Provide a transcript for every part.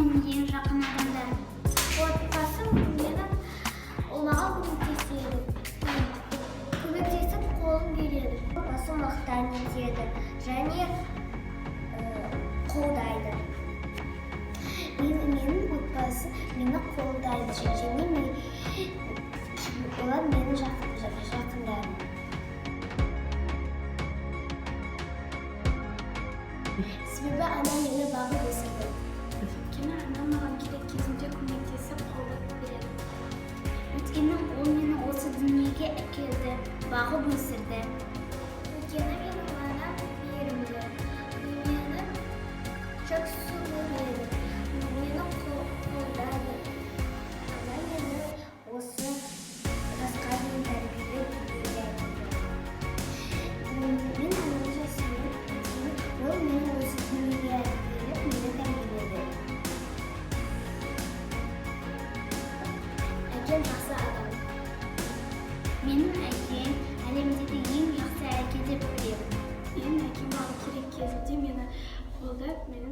менің ең жақын адамдарым. Отбасым менің оларға көмектеседі. Көмектесіп қолын береді. Отбасы мақтан етеді және қолдайды. Менің отбасы мені қолдайды және олар менің жақындарым. Себебі анам мені бағып өсірді. Өйткені анам маған керек кезімде көмектесіп қолдап береді. Өйткені ол мені осы дүниеге әкелді, бағып өсірді. Өйткені менің анам мейірімді, мені çok сүйеді, мені қолдайды. Анам мені осы жасқа дейін тәрбиелеп өсірді. Мен анамды сүйіп, ол мені осы дүниеге әкеліп, мені тәрбиеледі. Әкем жақсы адам. Менің әкем әлемдегі ең жақсы әке деп білемін. Менің әкем маған керек кезінде мені қолдап, мені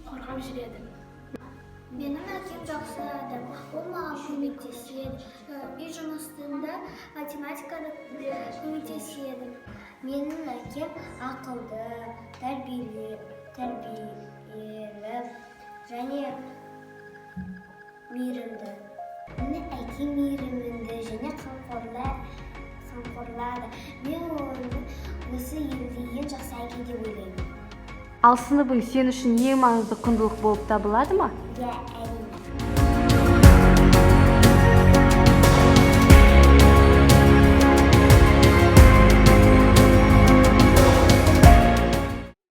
қорғап жүреді. Менің әкем жақсы адам. Ол маған көмектеседі. Үй жұмысында математикада көмектеседі. Менің әкем ақылды, тәрбиелі және мейірімді. Менің әкем мейірімді және қамқорлады. Мен оны осы елде ең жақсы әке деп ойлаймын. Ал сыныбың сен үшін ең маңызды құндылық болып табылады ма? Иә.